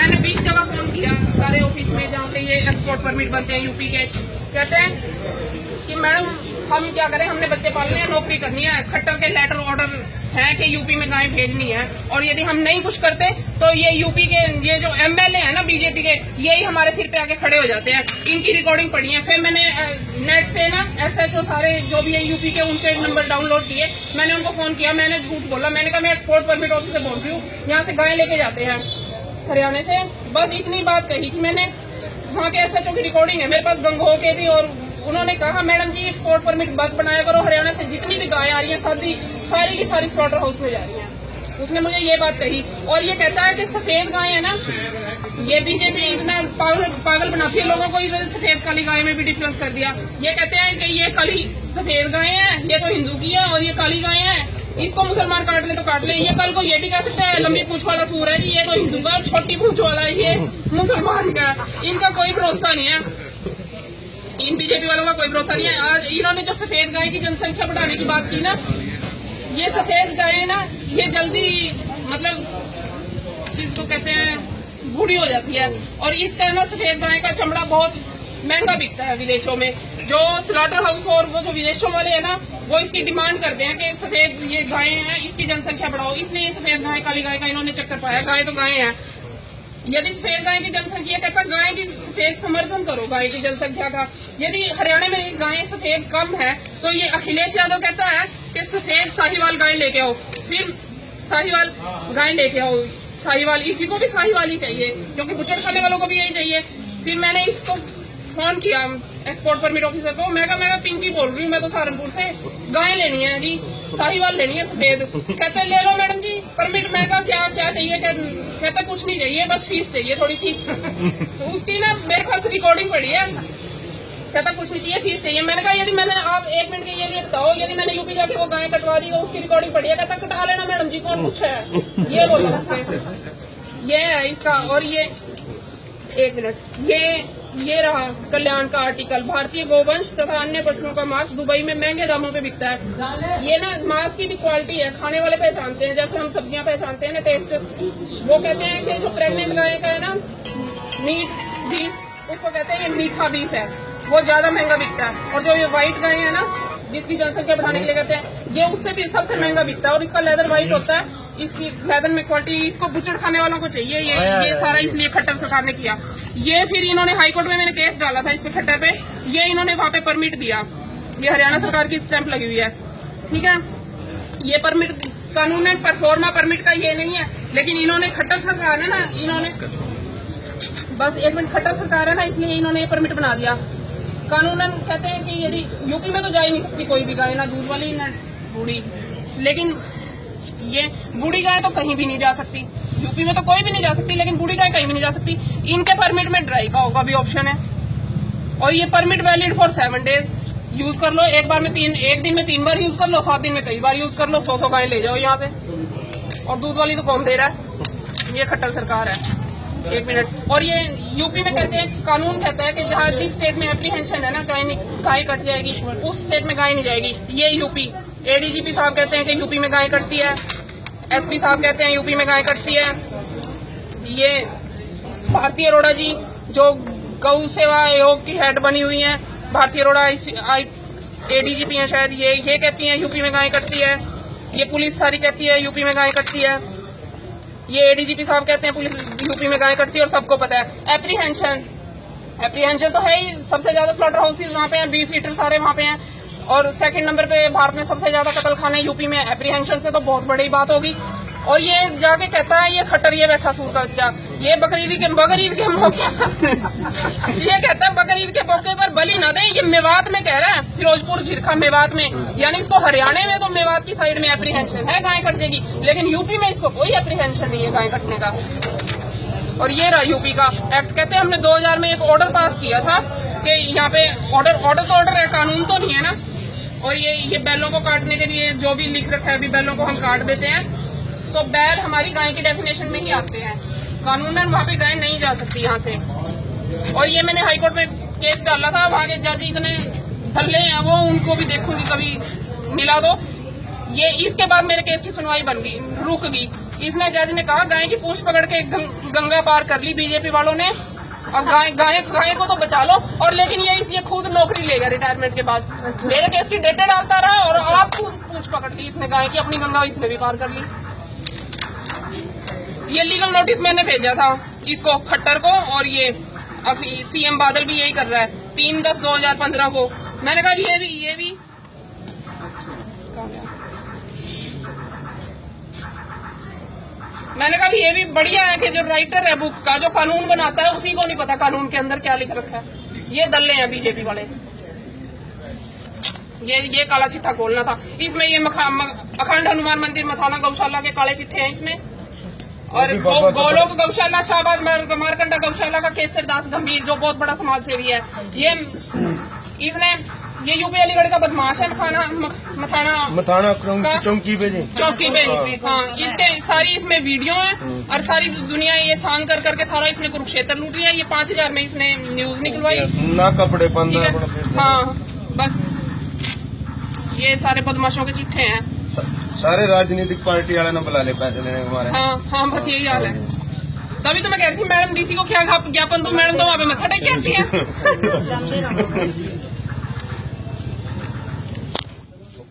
मैंने 20 जगह फोन किया सारे ऑफिस में जहाँ पे ये एक्सपोर्ट परमिट बनते हैं यूपी के। कहते हैं कि मैडम हम क्या करें, हमने बच्चे पालने हैं, नौकरी करनी है, खट्टर के लेटर ऑर्डर है कि यूपी में गायें भेजनी है, और यदि हम नहीं कुछ करते तो ये यूपी के ये जो एमएलए है ना बीजेपी के, यही हमारे सिर पे आके खड़े हो जाते हैं। इनकी रिकॉर्डिंग पड़ी है। फिर मैंने नेट से ना एसएचओ सारे जो भी है यूपी के उनके नंबर डाउनलोड किए, मैंने उनको फोन किया, मैंने झूठ बोला, मैंने कहा मैं एक्सपोर्ट परमिट ऑफिस से बोल रही हूँ, यहाँ से गायें लेके जाते हैं हरियाणा से। बस इतनी बात कही थी मैंने। वहाँ के एसएचओ की रिकॉर्डिंग है मेरे पास, गंगोह के भी, और उन्होंने कहा मैडम जी एक्सपोर्ट परमिट मत बनाया करो, हरियाणा से जितनी भी गायें आ रही हैं सारी की सारी स्लॉटर हाउस में जा रही हैं। उसने मुझे ये बात कही। और ये कहता है कि सफेद गायें है ना, ये बीजेपी इतना पागल बनाती है लोगों को, इन्होंने सफेद काली गाय में भी डिफरेंस कर दिया। ये कहते हैं कि ये काली सफेद गायें हैं, ये तो हिंदू की है, और ये काली गायें हैं, इसको मुसलमान काट ले तो काट ले। ये कल को ये भी कह सकते हैं लंबी पूंछ वाला सूर है जी, ये तो हिंदू का, छोटी पूंछ वाला है ये मुसलमान का। इनका कोई भरोसा नहीं है, इन बीजेपी वालों का कोई भरोसा नहीं है। आज इन्होंने जो सफेद गाय की जनसंख्या बढ़ाने की बात की ना, ये सफेद गाय ना ये जल्दी मतलब जिसको कहते हैं बूढ़ी हो जाती है, और इसका ना सफेद गाय का चमड़ा बहुत महंगा बिकता है विदेशों में। जो स्लॉटर हाउस और वो जो विदेशों वाले हैं ना, वो इसकी डिमांड करते हैं कि सफेद ये गायें हैं, इसकी जनसंख्या बढ़ाओ, इसलिए सफेद गाय काली गाय का इन्होंने चक्कर पाया। गाय तो गाय है, यदि सफेद गाय की जनसंख्या कहता गाय की सफेद समर्थन करो गाय की जनसंख्या का। यदि हरियाणा में गायें सफेद कम है तो ये अखिलेश यादव कहता है कि सफेद साहिवाल गाय लेके आओ, फिर साहिवाल गाय लेके आओ, साहिवाल, इसी को भी साहिवाल ही चाहिए क्योंकि बुचड़ खाने वालों को भी यही चाहिए। फिर मैंने इसको फोन किया एक्सपोर्ट परमिट ऑफिसर को, मैं कहा पिंकी बोल रही हूँ, मैं तो सहारनपुर से, गाय लेनी है जी, साहिवाल लेनी है सफेद। कहते ले लो मैडम जी परमिट। मैं कहा क्या चाहिए? कहता कुछ नहीं चाहिए, बस फीस चाहिए थोड़ी सी। तो उसकी ना मेरे पास रिकॉर्डिंग पड़ी है, कहता कुछ नहीं चाहिए, फीस चाहिए। मैंने कहा यदि मैंने, आप 1 मिनट के लिए बताओ, यदि मैंने यूपी जाके वो गाय कटवा दी तो उसकी रिकॉर्डिंग पड़ी है। कहता कटा लेना मैडम जी, कौन पूछा है, ये बोला उसने। ये है इसका। और ये 1 मिनट, ये रहा कल्याण का आर्टिकल, भारतीय गोवंश तथा अन्य पशुओं का मांस दुबई में महंगे दामों पे बिकता है। ये ना मांस की भी क्वालिटी है, खाने वाले पहचानते हैं, जैसे हम सब्जियां पहचानते हैं ना टेस्ट। वो कहते हैं कि जो प्रेग्नेंट गाय का है ना मीट बीफ, उसको कहते हैं ये मीठा बीफ है, वो ज्यादा महंगा बिकता है। और जो ये व्हाइट गाय है ना जिसकी जनसंख्या बढ़ाने के लिए कहते हैं, ये उससे भी सबसे महंगा बिकता है, और इसका लेदर व्हाइट होता है, इसकी लेदर में क्वालिटी, इसको बुचड़ खाने वालों को चाहिए। ये सारा इसलिए खट्टर सरकार ने किया। ये फिर इन्होंने हाईकोर्ट में मैंने केस डाला था इस पे खट्टर पे, ये इन्होंने वहां पे परमिट दिया, ये हरियाणा सरकार की स्टैंप लगी हुई है, ठीक है। ये परमिट कानून परफॉर्मा परमिट का ये नहीं है, लेकिन इन्होंने खट्टर सरकार है ना, इन्होंने बस 1 मिनट, खट्टर सरकार है ना, इसलिए इन्होंने ये परमिट बना दिया। कानूनन कहते हैं कि यदि यूपी में तो जा ही नहीं सकती कोई भी गाय, ना दूध वाली ना बूढ़ी, लेकिन ये बूढ़ी गाय तो कहीं भी नहीं जा सकती, यूपी में तो कोई भी नहीं जा सकती, लेकिन बूढ़ी गाय कहीं भी नहीं जा सकती। इनके परमिट में ड्राई काऊ का भी ऑप्शन है, और ये permit valid for 7 days, use कर लो, एक दिन में 3 बार यूज कर लो, 7 दिन में कई बार यूज कर लो, 100 गाय ले जाओ यहाँ से। और दूध वाली तो कौन दे रहा है, ये खट्टर सरकार है। 1 मिनट। और ये यूपी में कहते हैं, कानून कहता है कि जहाँ जिस स्टेट में एप्रीहेंशन है ना, गाय कट जाएगी, उस स्टेट में गाय नहीं जाएगी। ये यूपी एडीजीपी साहब कहते हैं कि यूपी में गाय कटती है, एसपी साहब कहते हैं यूपी में गाय कटती है। ये भारती अरोड़ा जी जो गौ सेवा आयोग की हेड बनी हुई है, भारती अरोड़ा एडीजीपी हैं शायद, ये कहती हैं यूपी में गाय कटती है। ये पुलिस सारी कहती है यूपी में गाय कटती है। ये एडीजीपी साहब कहते हैं पुलिस यूपी में गाय कटती है, और सबको पता है। एप्रीहेंशन तो है ही, सबसे ज्यादा स्लॉटर हाउसेज वहाँ पे हैं, बीफ ईटर सारे वहाँ पे हैं, और 2nd नंबर पे भारत में सबसे ज्यादा कत्ल खाने यूपी में। एप्रीहेंशन से तो बहुत बड़ी बात होगी। और ये जाके कहता है, ये खट्टर, ये बैठा सूर का बच्चा, ये बकरीद के मौके ये कहता है बकरीद के मौके पर बलि ना दे। ये मेवात में कह रहा है, फिरोजपुर झिरखा मेवात में, यानी इसको हरियाणा में तो मेवात की साइड में एप्रीहेंशन है गाय कट जाएगी, लेकिन यूपी में इसको कोई एप्रीहेंशन नहीं है गाय कटने का। और ये रहा यूपी का एक्ट। कहते हैं हमने 2000 में एक ऑर्डर पास किया था कि यहाँ पे ऑर्डर है, कानून तो नहीं है ना। और ये बैलों को काटने के लिए जो भी लिख रखा है, अभी बैलों को हम काट देते हैं, तो बैल हमारी गाय की डेफिनेशन में ही आते हैं, कानूनन वहाँ पे गाय नहीं जा सकती यहाँ से। और ये मैंने हाईकोर्ट में केस डाला था, वहाँ के जज इतने धल्ले हैं, वो उनको भी देखूंगी कभी मिला दो। ये इसके बाद मेरे केस की सुनवाई रुक गई। इसने जज ने कहा गाय की पूंछ पकड़ के गंगा पार कर ली बीजेपी वालों ने। अब गाय को तो बचा लो, और लेकिन ये खुद नौकरी लेगा रिटायरमेंट के बाद। मेरे केस की डेटें डालता रहा और आप खुद पूंछ पकड़ ली इसने गाय की, अपनी गंगा इसने भी पार कर ली। ये लीगल नोटिस मैंने भेजा था इसको, खट्टर को, और ये अब सीएम बादल भी यही कर रहा है 3/10/2015 को। मैंने कहा ये भी मैंने कहा ये भी बढ़िया है कि जो राइटर है बुक का, जो कानून बनाता है, उसी को नहीं पता कानून के अंदर क्या लिख रखा है। ये दल्ले हैं बीजेपी वाले। ये काला चिट्ठा खोलना था इसमें। ये अखंड हनुमान मंदिर मथाना गौशाला के काले चिट्ठे हैं इसमें, और गोलोक गौशाला, शाहबाद मारकंडा गौशाला का केसर दास गंभीर, जो बहुत बड़ा समाज सेवी है। ये यूपी अलीगढ़ का बदमाश है, मथाना चौकी पे। हाँ, इसके सारी इसमें वीडियो है, और सारी दुनिया ये सांग कर करके सारा इसने कुरुक्षेत्र लूट लिया। ये 5000 में इसने न्यूज निकलवाई ना, कपड़े बंद। हाँ, बस ये सारे बदमाशों के चिट्ठे हैं। सारे राजनीतिक पार्टी वाले ना बुला ले पैसे लेने हमारे। हाँ, बस यही हाल है। तभी तो मैं कह रही थी मैडम डीसी को क्या ज्ञापन दूं, मैडम तो वहाँ पे मत्था टेक के आती है।